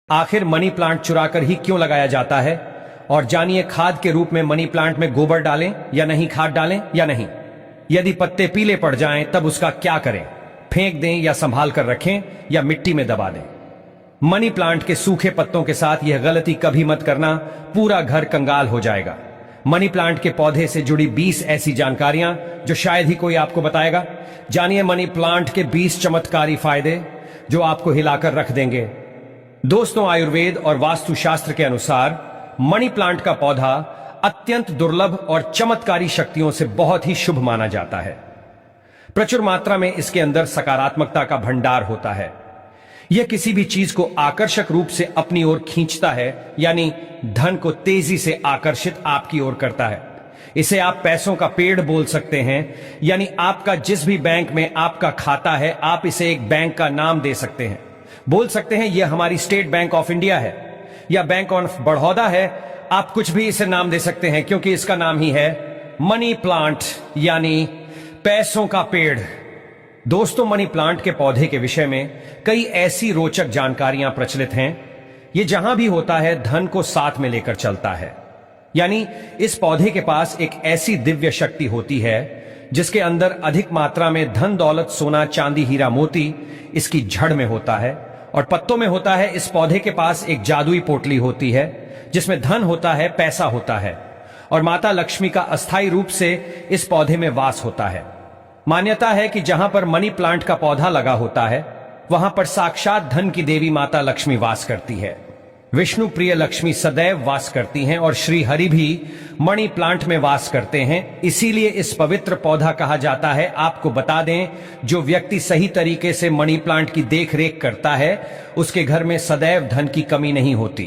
आखिर money plant चुराकर ही क्यों लगाया जाता है? और जानिए खाद के रूप में मनी प्लांट में गोबर डालें या नहीं, खाद डालें या नहीं। यदि पत्ते पीले पड़ जाएं तब उसका क्या करें? फेंक दें या संभाल कर रखें या मिट्टी में दबा दें? मनी प्लांट के सूखे पत्तों के साथ यह गलती कभी मत करना, पूरा घर कंगाल हो जाएगा। मनी प्लांट के पौधे से जुड़ी 20 ऐसी जानकारियां जो शायद ही कोई आपको बताएगा। जानिए मनी प्लांट के 20 चमत्कारी फायदे जो आपको हिलाकर रख देंगे। दोस्तों, आयुर्वेद और वास्तुशास्त्र के अनुसार मनी प्लांट का पौधा अत्यंत दुर्लभ और चमत्कारी शक्तियों से बहुत ही शुभ माना जाता है। प्रचुर मात्रा में इसके अंदर सकारात्मकता का भंडार होता है। यह किसी भी चीज को आकर्षक रूप से अपनी ओर खींचता है, यानी धन को तेजी से आकर्षित आपकी ओर करता है। इसे आप पैसों का पेड़ बोल सकते हैं, यानी आपका जिस भी बैंक में आपका खाता है, आप इसे एक बैंक का नाम दे सकते हैं। बोल सकते हैं यह हमारी स्टेट बैंक ऑफ इंडिया है या बैंक ऑफ बड़ौदा है। आप कुछ भी इसे नाम दे सकते हैं क्योंकि इसका नाम ही है मनी प्लांट, यानी पैसों का पेड़। दोस्तों, मनी प्लांट के पौधे के विषय में कई ऐसी रोचक जानकारियां प्रचलित हैं। यह जहां भी होता है धन को साथ में लेकर चलता है, यानी इस पौधे के पास एक ऐसी दिव्य शक्ति होती है जिसके अंदर अधिक मात्रा में धन दौलत, सोना चांदी हीरा मोती इसकी जड़ में होता है और पत्तों में होता है। इस पौधे के पास एक जादुई पोटली होती है जिसमें धन होता है, पैसा होता है और माता लक्ष्मी का अस्थायी रूप से इस पौधे में वास होता है। मान्यता है कि जहां पर मनी प्लांट का पौधा लगा होता है वहां पर साक्षात धन की देवी माता लक्ष्मी वास करती है। विष्णु प्रिय लक्ष्मी सदैव वास करती हैं और श्री हरि भी मणि प्लांट में वास करते हैं। इसीलिए इस पवित्र पौधा कहा जाता है। आपको बता दें, जो व्यक्ति सही तरीके से मणि प्लांट की देखरेख करता है उसके घर में सदैव धन की कमी नहीं होती।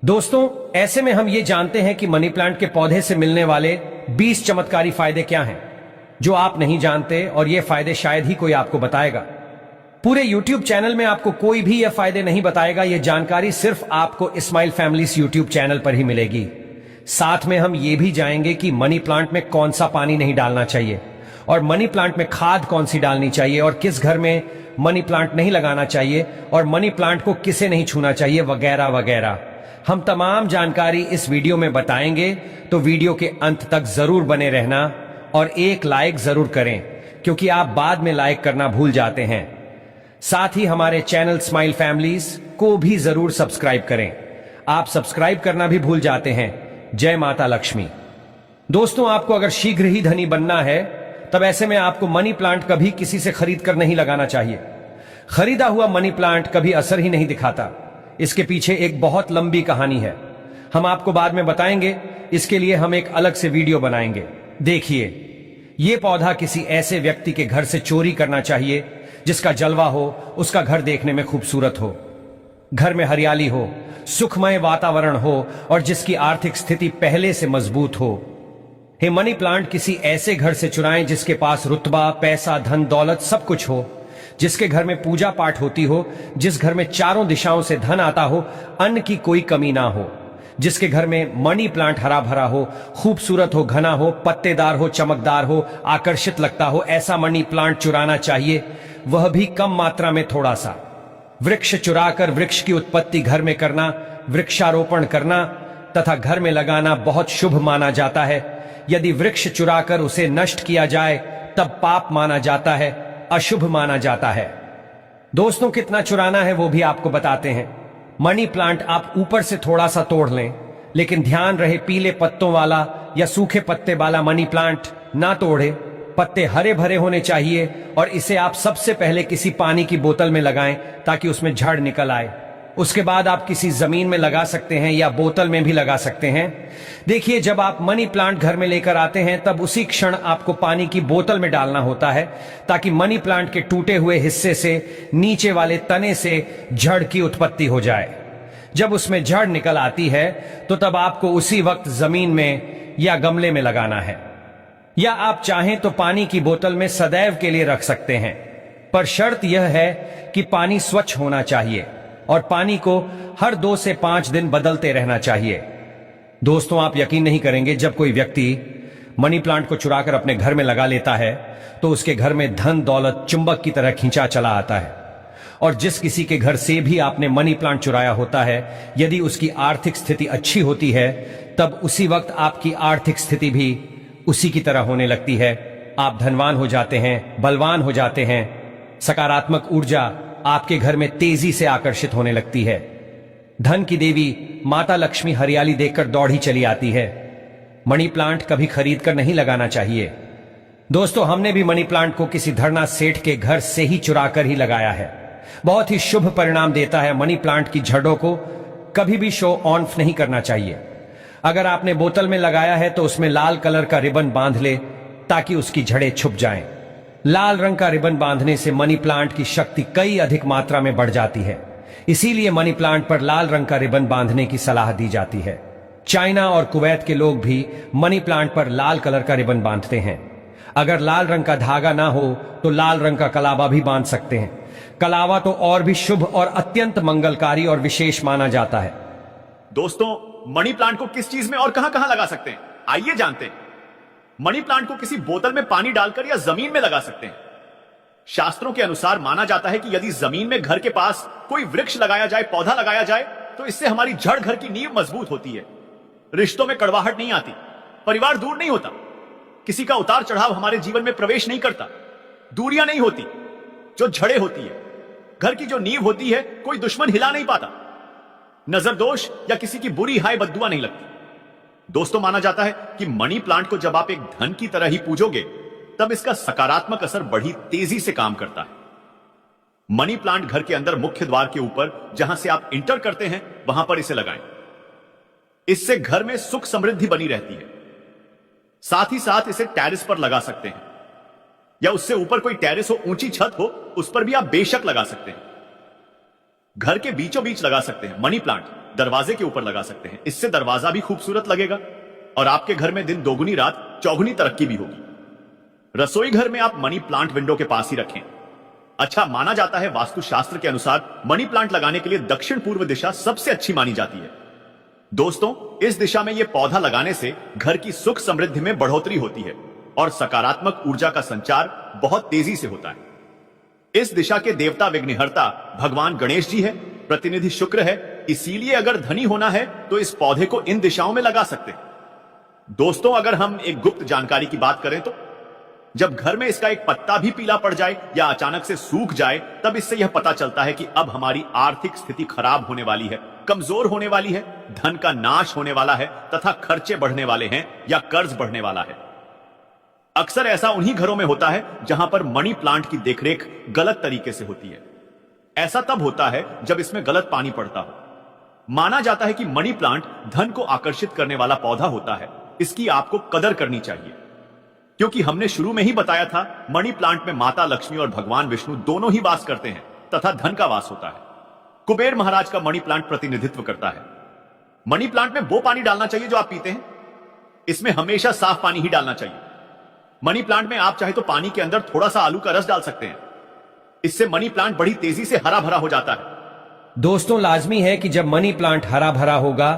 दोस्तों, ऐसे में हम ये जानते हैं कि मनी प्लांट के पौधे से मिलने वाले 20 चमत्कारी फायदे क्या हैं जो आप नहीं जानते, और ये फायदे शायद ही कोई आपको बताएगा। पूरे YouTube चैनल में आपको कोई भी यह फायदे नहीं बताएगा। यह जानकारी सिर्फ आपको इस्माइल फैमिलीज YouTube चैनल पर ही मिलेगी। साथ में हम ये भी जानेंगे कि मनी प्लांट में कौन सा पानी नहीं डालना चाहिए और मनी प्लांट में खाद कौन सी डालनी चाहिए और किस घर में मनी प्लांट नहीं लगाना चाहिए और मनी प्लांट को किसे नहीं छूना चाहिए, वगैरह वगैरह। हम तमाम जानकारी इस वीडियो में बताएंगे, तो वीडियो के अंत तक जरूर बने रहना और एक लाइक जरूर करें क्योंकि आप बाद में लाइक करना भूल जाते हैं। साथ ही हमारे चैनल स्माइल फैमिलीज को भी जरूर सब्सक्राइब करें। आप सब्सक्राइब करना भी भूल जाते हैं। जय माता लक्ष्मी। दोस्तों, आपको अगर शीघ्र ही धनी बनना है तब ऐसे में आपको मनी प्लांट कभी किसी से खरीद कर नहीं लगाना चाहिए। खरीदा हुआ मनी प्लांट कभी असर ही नहीं दिखाता। इसके पीछे एक बहुत लंबी कहानी है, हम आपको बाद में बताएंगे। इसके लिए हम एक अलग से वीडियो बनाएंगे। देखिए, यह पौधा किसी ऐसे व्यक्ति के घर से चोरी करना चाहिए जिसका जलवा हो, उसका घर देखने में खूबसूरत हो, घर में हरियाली हो, सुखमय वातावरण हो और जिसकी आर्थिक स्थिति पहले से मजबूत हो। हे मनी प्लांट किसी ऐसे घर से चुराएं जिसके पास रुतबा, पैसा, धन दौलत सब कुछ हो, जिसके घर में पूजा पाठ होती हो, जिस घर में चारों दिशाओं से धन आता हो, अन्न की कोई कमी ना हो, जिसके घर में मनी प्लांट हरा भरा हो, खूबसूरत हो, घना हो, पत्तेदार हो, चमकदार हो, आकर्षित लगता हो, ऐसा मनी प्लांट चुराना चाहिए, वह भी कम मात्रा में थोड़ा सा। वृक्ष चुराकर वृक्ष की उत्पत्ति घर में करना, वृक्षारोपण करना तथा घर में लगाना बहुत शुभ माना जाता है। यदि वृक्ष चुराकर उसे नष्ट किया जाए तब पाप माना जाता है, अशुभ माना जाता है। दोस्तों, कितना चुराना है वो भी आपको बताते हैं। मनी प्लांट आप ऊपर से थोड़ा सा तोड़ लें, लेकिन ध्यान रहे पीले पत्तों वाला या सूखे पत्ते वाला मनी प्लांट ना तोड़े। पत्ते हरे भरे होने चाहिए और इसे आप सबसे पहले किसी पानी की बोतल में लगाएं ताकि उसमें झड़ निकल आए। उसके बाद आप किसी जमीन में लगा सकते हैं या बोतल में भी लगा सकते हैं। देखिए, जब आप मनी प्लांट घर में लेकर आते हैं तब उसी क्षण आपको पानी की बोतल में डालना होता है ताकि मनी प्लांट के टूटे हुए हिस्से से, नीचे वाले तने से जड़ की उत्पत्ति हो जाए। जब उसमें जड़ निकल आती है तो तब आपको उसी वक्त जमीन में या गमले में लगाना है, या आप चाहें तो पानी की बोतल में सदैव के लिए रख सकते हैं। पर शर्त यह है कि पानी स्वच्छ होना चाहिए और पानी को हर 2 से 5 दिन बदलते रहना चाहिए। दोस्तों, आप यकीन नहीं करेंगे, जब कोई व्यक्ति मनी प्लांट को चुराकर अपने घर में लगा लेता है तो उसके घर में धन दौलत चुंबक की तरह खींचा चला आता है और जिस किसी के घर से भी आपने मनी प्लांट चुराया होता है, यदि उसकी आर्थिक स्थिति अच्छी होती है, तब उसी वक्त आपकी आर्थिक स्थिति भी उसी की तरह होने लगती है। आप धनवान हो जाते हैं, बलवान हो जाते हैं। सकारात्मक ऊर्जा आपके घर में तेजी से आकर्षित होने लगती है। धन की देवी माता लक्ष्मी हरियाली देखकर दौड़ी चली आती है। मनी प्लांट कभी खरीद कर नहीं लगाना चाहिए। दोस्तों, हमने भी मनी प्लांट को किसी धरना सेठ के घर से ही चुरा कर ही लगाया है। बहुत ही शुभ परिणाम देता है। मनी प्लांट की जड़ों को कभी भी शो ऑन नहीं करना चाहिए। अगर आपने बोतल में लगाया है तो उसमें लाल कलर का रिबन बांध ले ताकि उसकी जड़ें छुप जाएं। लाल रंग का रिबन बांधने से मनी प्लांट की शक्ति कई अधिक मात्रा में बढ़ जाती है। इसीलिए मनी प्लांट पर लाल रंग का रिबन बांधने की सलाह दी जाती है। चाइना और कुवैत के लोग भी मनी प्लांट पर लाल कलर का रिबन बांधते हैं। अगर लाल रंग का धागा ना हो तो लाल रंग का कलावा भी बांध सकते हैं। कलावा तो और भी शुभ और अत्यंत मंगलकारी और विशेष माना जाता है। दोस्तों, मनी प्लांट को किस चीज में और कहां कहां लगा सकते हैं, आइए जानते हैं। मनी प्लांट को किसी बोतल में पानी डालकर या जमीन में लगा सकते हैं। शास्त्रों के अनुसार माना जाता है कि यदि जमीन में घर के पास कोई वृक्ष लगाया जाए, पौधा लगाया जाए, तो इससे हमारी जड़, घर की नींव मजबूत होती है। रिश्तों में कड़वाहट नहीं आती, परिवार दूर नहीं होता, किसी का उतार चढ़ाव हमारे जीवन में प्रवेश नहीं करता, दूरियां नहीं होती, जो जड़ें होती है, घर की जो नींव होती है, कोई दुश्मन हिला नहीं पाता, नजर दोष या किसी की बुरी हाय बद्दुआ नहीं लगती। दोस्तों, माना जाता है कि मनी प्लांट को जब आप एक धन की तरह ही पूजोगे, तब इसका सकारात्मक असर बड़ी तेजी से काम करता है। मनी प्लांट घर के अंदर मुख्य द्वार के ऊपर जहां से आप इंटर करते हैं, वहां पर इसे लगाएं। इससे घर में सुख समृद्धि बनी रहती है। साथ ही साथ इसे टेरेस पर लगा सकते हैं, या उससे ऊपर कोई टेरेस हो, ऊंची छत हो, उस पर भी आप बेशक लगा सकते हैं। घर के बीचों बीच लगा सकते हैं। मनी प्लांट दरवाजे के ऊपर लगा सकते हैं। इससे दरवाजा भी खूबसूरत लगेगा और आपके घर में दिन दोगुनी रात चौगुनी तरक्की भी होगी। रसोई घर में आप मनी प्लांट विंडो के पास ही रखें। अच्छा, माना जाता है वास्तुशास्त्र के अनुसार मनी प्लांट लगाने के लिए दक्षिण पूर्व दिशा सबसे अच्छी मानी जाती है। दोस्तों, इस दिशा में यह पौधा लगाने से घर की सुख समृद्धि में बढ़ोतरी होती है और सकारात्मक ऊर्जा का संचार बहुत तेजी से होता है। इस दिशा के देवता विघ्नहर्ता भगवान गणेश जी है, प्रतिनिधि शुक्र है। इसीलिए अगर धनी होना है तो इस पौधे को इन दिशाओं में लगा सकते हैं। दोस्तों, अगर हम एक गुप्त जानकारी की बात करें तो जब घर में इसका एक पत्ता भी पीला पड़ जाए या अचानक से सूख जाए, तब इससे यह पता चलता है कि अब हमारी आर्थिक स्थिति खराब होने वाली है, कमजोर होने वाली है, धन का नाश होने वाला है तथा खर्चे बढ़ने वाले हैं या कर्ज बढ़ने वाला है। अक्सर ऐसा उन्हीं घरों में होता है जहां पर मनी प्लांट की देखरेख गलत तरीके से होती है। ऐसा तब होता है जब इसमें गलत पानी पड़ता हो। माना जाता है कि मनी प्लांट धन को आकर्षित करने वाला पौधा होता है। इसकी आपको कदर करनी चाहिए, क्योंकि हमने शुरू में ही बताया था, मनी प्लांट में माता लक्ष्मी और भगवान विष्णु दोनों ही वास करते हैं तथा धन का वास होता है। कुबेर महाराज का मनी प्लांट प्रतिनिधित्व करता है। मनी प्लांट में वो पानी डालना चाहिए जो आप पीते हैं। इसमें हमेशा साफ पानी ही डालना चाहिए। मनी प्लांट में आप चाहे तो पानी के अंदर थोड़ा सा आलू का रस डाल सकते हैं। इससे मनी प्लांट बड़ी तेजी से हरा भरा हो जाता है। दोस्तों, लाजमी है कि जब मनी प्लांट हरा भरा होगा,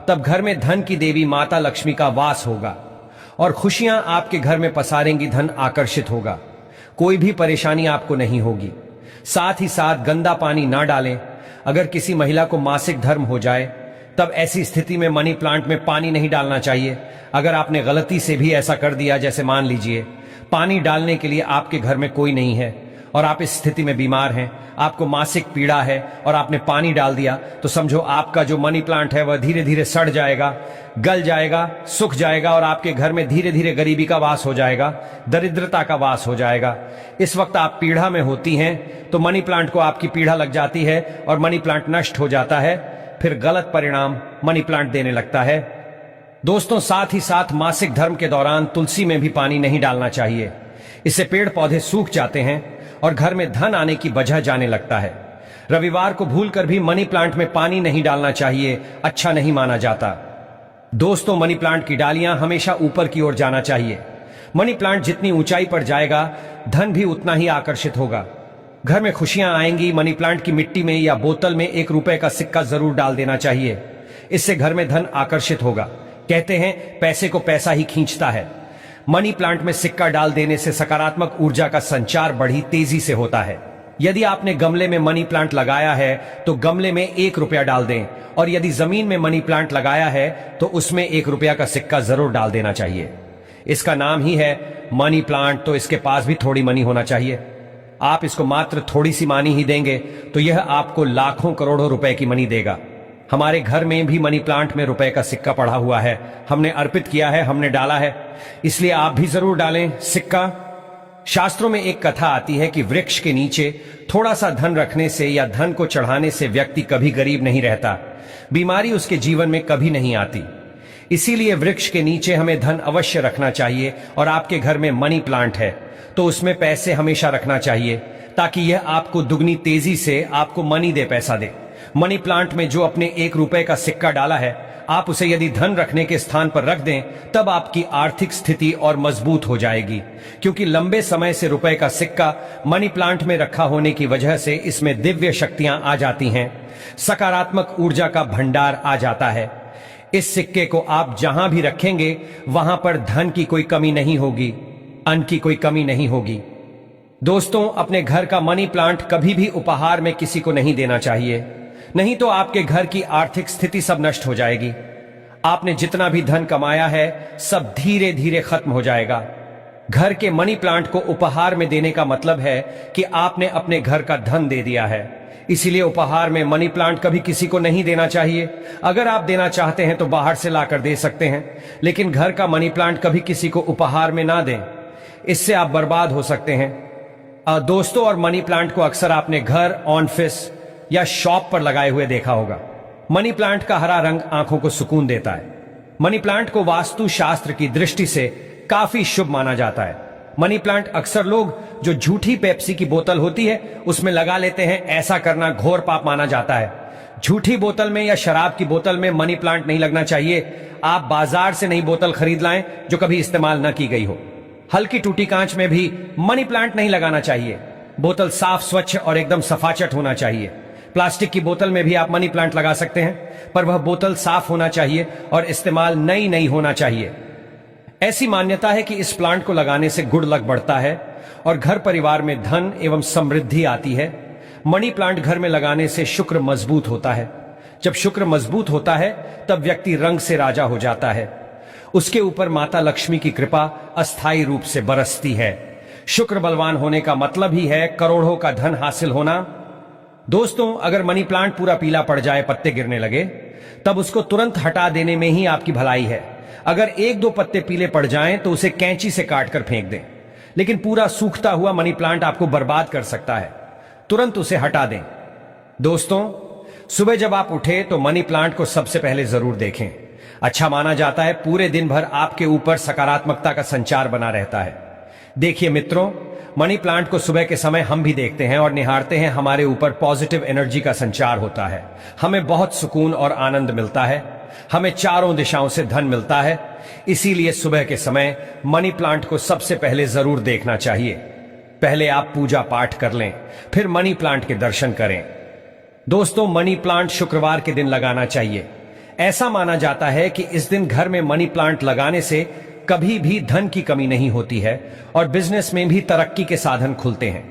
तब घर में धन की देवी माता लक्ष्मी का वास होगा और खुशियां आपके घर में पसारेंगी, धन आकर्षित होगा, कोई भी परेशानी आपको नहीं होगी। साथ ही साथ गंदा पानी ना डालें। अगर किसी महिला को मासिक धर्म हो जाए, तब ऐसी स्थिति में मनी प्लांट में पानी नहीं डालना चाहिए। अगर आपने गलती से भी ऐसा कर दिया, जैसे मान लीजिए पानी डालने के लिए आपके घर में कोई नहीं है और आप इस स्थिति में बीमार हैं, आपको मासिक पीड़ा है और आपने पानी डाल दिया, तो समझो आपका जो मनी प्लांट है वह धीरे धीरे सड़ जाएगा, गल जाएगा, सूख जाएगा और आपके घर में धीरे धीरे गरीबी का वास हो जाएगा, दरिद्रता का वास हो जाएगा। इस वक्त आप पीड़ा में होती हैं तो मनी प्लांट को आपकी पीड़ा लग जाती है और मनी प्लांट नष्ट हो जाता है। फिर गलत परिणाम मनी प्लांट देने लगता है। दोस्तों, साथ ही साथ मासिक धर्म के दौरान तुलसी में भी पानी नहीं डालना चाहिए। इससे पेड़ पौधे सूख जाते हैं और घर में धन आने की वजह जाने लगता है। रविवार को भूलकर भी मनी प्लांट में पानी नहीं डालना चाहिए, अच्छा नहीं माना जाता। दोस्तों, मनी प्लांट की डालियां हमेशा ऊपर की ओर जाना चाहिए। मनी प्लांट जितनी ऊंचाई पर जाएगा, धन भी उतना ही आकर्षित होगा। घर में खुशियां आएंगी। मनी प्लांट की मिट्टी में या बोतल में 1 रुपए का सिक्का जरूर डाल देना चाहिए। इससे घर में धन आकर्षित होगा। कहते हैं पैसे को पैसा ही खींचता है। मनी प्लांट में सिक्का डाल देने से सकारात्मक ऊर्जा का संचार बड़ी तेजी से होता है। यदि आपने गमले में मनी प्लांट लगाया है तो गमले में 1 रुपया डाल दें, और यदि जमीन में मनी प्लांट लगाया है तो उसमें 1 रुपया का सिक्का जरूर डाल देना चाहिए। इसका नाम ही है मनी प्लांट, तो इसके पास भी थोड़ी मनी होना चाहिए। आप इसको मात्र थोड़ी सी मनी ही देंगे तो यह आपको लाखों करोड़ों रुपए की मनी देगा। हमारे घर में भी मनी प्लांट में रुपए का सिक्का पड़ा हुआ है, हमने अर्पित किया है, हमने डाला है, इसलिए आप भी जरूर डालें सिक्का। शास्त्रों में एक कथा आती है कि वृक्ष के नीचे थोड़ा सा धन रखने से या धन को चढ़ाने से व्यक्ति कभी गरीब नहीं रहता, बीमारी उसके जीवन में कभी नहीं आती। इसीलिए वृक्ष के नीचे हमें धन अवश्य रखना चाहिए, और आपके घर में मनी प्लांट है तो उसमें पैसे हमेशा रखना चाहिए, ताकि यह आपको दुगनी तेजी से आपको मनी दे, पैसा दे। मनी प्लांट में जो अपने 1 रुपए का सिक्का डाला है, आप उसे यदि धन रखने के स्थान पर रख दें तब आपकी आर्थिक स्थिति और मजबूत हो जाएगी, क्योंकि लंबे समय से रुपए का सिक्का मनी प्लांट में रखा होने की वजह से इसमें दिव्य शक्तियां आ जाती हैं, सकारात्मक ऊर्जा का भंडार आ जाता है। इस सिक्के को आप जहां भी रखेंगे वहां पर धन की कोई कमी नहीं होगी, अन्न की कोई कमी नहीं होगी। दोस्तों, अपने घर का मनी प्लांट कभी भी उपहार में किसी को नहीं देना चाहिए, नहीं तो आपके घर की आर्थिक स्थिति सब नष्ट हो जाएगी। आपने जितना भी धन कमाया है सब धीरे धीरे खत्म हो जाएगा। घर के मनी प्लांट को उपहार में देने का मतलब है कि आपने अपने घर का धन दे दिया है, इसीलिए उपहार में मनी प्लांट कभी किसी को नहीं देना चाहिए। अगर आप देना चाहते हैं तो बाहर से लाकर दे सकते हैं, लेकिन घर का मनी प्लांट कभी किसी को उपहार में ना दें, इससे आप बर्बाद हो सकते हैं। दोस्तों, और मनी प्लांट को अक्सर आपने घर, ऑफिस या शॉप पर लगाए हुए देखा होगा। मनी प्लांट का हरा रंग आंखों को सुकून देता है। मनी प्लांट को वास्तु शास्त्र की दृष्टि से काफी शुभ माना जाता है। मनी प्लांट अक्सर लोग जो झूठी पेप्सी की बोतल होती है उसमें लगा लेते हैं, ऐसा करना घोर पाप माना जाता है। झूठी बोतल में या शराब की बोतल में मनी प्लांट नहीं लगना चाहिए। आप बाजार से नई बोतल खरीद लाएं जो कभी इस्तेमाल न की गई हो। हल्की टूटी कांच में भी मनी प्लांट नहीं लगाना चाहिए। बोतल साफ, स्वच्छ और एकदम सफाचट होना चाहिए। प्लास्टिक की बोतल में भी आप मनी प्लांट लगा सकते हैं, पर वह बोतल साफ होना चाहिए और इस्तेमाल नई होना चाहिए। ऐसी मान्यता है कि इस प्लांट को लगाने से गुड लक बढ़ता है और घर परिवार में धन एवं समृद्धि आती है। मनी प्लांट घर में लगाने से शुक्र मजबूत होता है। जब शुक्र मजबूत होता है तब व्यक्ति रंग से राजा हो जाता है। उसके ऊपर माता लक्ष्मी की कृपा अस्थायी रूप से बरसती है। शुक्र बलवान होने का मतलब ही है करोड़ों का धन हासिल होना। दोस्तों, अगर मनी प्लांट पूरा पीला पड़ जाए, पत्ते गिरने लगे, तब उसको तुरंत हटा देने में ही आपकी भलाई है। अगर 1-2 पत्ते पीले पड़ जाएं तो उसे कैंची से काटकर फेंक दें, लेकिन पूरा सूखता हुआ मनी प्लांट आपको बर्बाद कर सकता है। तुरंत उसे हटा दें। दोस्तों, सुबह जब आप उठे तो मनी प्लांट को सबसे पहले जरूर देखें। अच्छा माना जाता है पूरे दिन भर आपके ऊपर सकारात्मकता का संचार बना रहता है। देखिए मित्रों, मनी प्लांट को सुबह के समय हम भी देखते हैं और निहारते हैं। हमारे ऊपर पॉजिटिव एनर्जी का संचार होता है। हमें बहुत सुकून और आनंद मिलता है। हमें चारों दिशाओं से धन मिलता है। इसीलिए सुबह के समय मनी प्लांट को सबसे पहले जरूर देखना चाहिए। पहले आप पूजा पाठ कर लें, फिर मनी प्लांट के दर्शन करें। दोस्तों, मनी प्लांट शुक्रवार के दिन लगाना चाहिए। ऐसा माना जाता है कि इस दिन घर में मनी प्लांट लगाने से कभी भी धन की कमी नहीं होती है और बिजनेस में भी तरक्की के साधन खुलते हैं।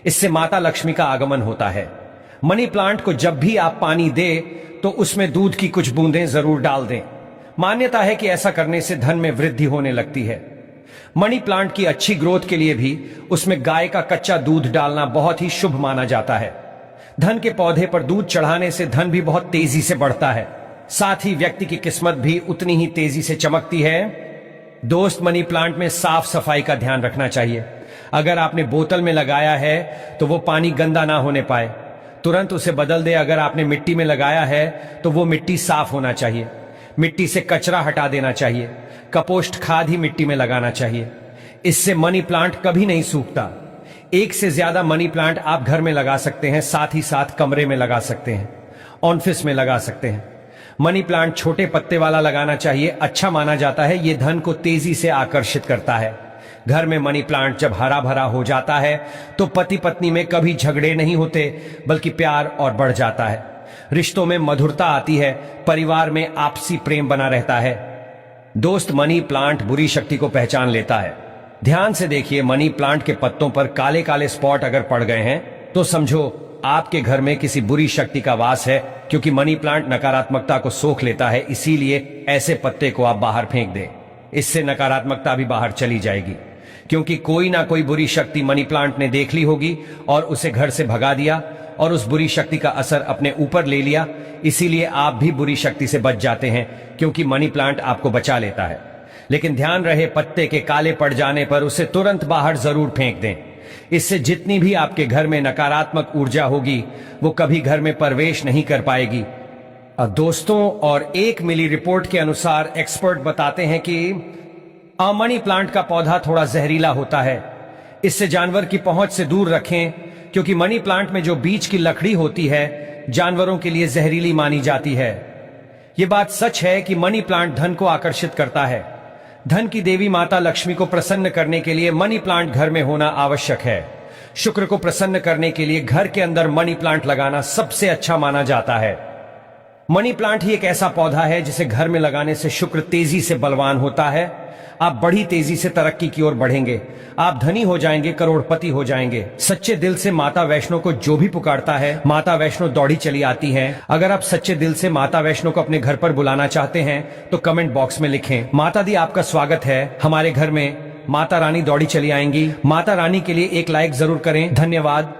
इससे माता लक्ष्मी का आगमन होता है। मनी प्लांट को जब भी आप पानी दें तो उसमें दूध की कुछ बूंदें जरूर डाल दें। मान्यता है कि ऐसा करने से धन में वृद्धि होने लगती है। मनी प्लांट की अच्छी ग्रोथ के लिए भी उसमें गाय का कच्चा दूध डालना बहुत ही शुभ माना जाता है। धन के पौधे पर दूध चढ़ाने से धन भी बहुत तेजी से बढ़ता है, साथ ही व्यक्ति की किस्मत भी उतनी ही तेजी से चमकती है। दोस्त, मनी प्लांट में साफ सफाई का ध्यान रखना चाहिए। अगर आपने बोतल में लगाया है तो वो पानी गंदा ना होने पाए, तुरंत उसे बदल दे। अगर आपने मिट्टी में लगाया है तो वो मिट्टी साफ होना चाहिए। मिट्टी से कचरा हटा देना चाहिए। कपोस्ट खाद ही मिट्टी में लगाना चाहिए। इससे मनी प्लांट कभी नहीं सूखता। एक से ज्यादा मनी प्लांट आप घर में लगा सकते हैं, साथ ही साथ कमरे में लगा सकते हैं, ऑफिस में लगा सकते हैं। मनी प्लांट छोटे पत्ते वाला लगाना चाहिए। अच्छा माना जाता है ये धन को तेजी से आकर्षित करता है। घर में मनी प्लांट जब हरा भरा हो जाता है तो पति पत्नी में कभी झगड़े नहीं होते, बल्कि प्यार और बढ़ जाता है। रिश्तों में मधुरता आती है। परिवार में आपसी प्रेम बना रहता है। दोस्त, मनी प्लांट बुरी शक्ति को पहचान लेता है। ध्यान से देखिए, मनी प्लांट के पत्तों पर काले काले स्पॉट अगर पड़ गए हैं तो समझो आपके घर में किसी बुरी शक्ति का वास है, क्योंकि मनी प्लांट नकारात्मकता को सोख लेता है। इसीलिए ऐसे पत्ते को आप बाहर फेंक दें। इससे नकारात्मकता भी बाहर चली जाएगी, क्योंकि कोई ना कोई बुरी शक्ति मनी प्लांट ने देख ली होगी और उसे घर से भगा दिया और उस बुरी शक्ति का असर अपने ऊपर ले लिया। इसीलिए आप भी बुरी शक्ति से बच जाते हैं, क्योंकि मनी प्लांट आपको बचा लेता है। लेकिन ध्यान रहे, पत्ते के काले पड़ जाने पर उसे तुरंत बाहर जरूर फेंक दें। इससे जितनी भी आपके घर में नकारात्मक ऊर्जा होगी वो कभी घर में प्रवेश नहीं कर पाएगी। दोस्तों, और एक मिली रिपोर्ट के अनुसार एक्सपर्ट बताते हैं कि मनी प्लांट का पौधा थोड़ा जहरीला होता है। इससे जानवर की पहुंच से दूर रखें, क्योंकि मनी प्लांट में जो बीज की लकड़ी होती है जानवरों के लिए जहरीली मानी जाती है। यह बात सच है कि मनी प्लांट धन को आकर्षित करता है। धन की देवी माता लक्ष्मी को प्रसन्न करने के लिए मनी प्लांट घर में होना आवश्यक है। शुक्र को प्रसन्न करने के लिए घर के अंदर मनी प्लांट लगाना सबसे अच्छा माना जाता है। मनी प्लांट ही एक ऐसा पौधा है जिसे घर में लगाने से शुक्र तेजी से बलवान होता है। आप बड़ी तेजी से तरक्की की ओर बढ़ेंगे। आप धनी हो जाएंगे, करोड़पति हो जाएंगे। सच्चे दिल से माता वैष्णो को जो भी पुकारता है, माता वैष्णो दौड़ी चली आती हैं। अगर आप सच्चे दिल से माता वैष्णो को अपने घर पर बुलाना चाहते हैं तो कमेंट बॉक्स में लिखें, माता दी आपका स्वागत है, हमारे घर में माता रानी दौड़ी चली आएंगी। माता रानी के लिए एक लाइक जरूर करें। धन्यवाद।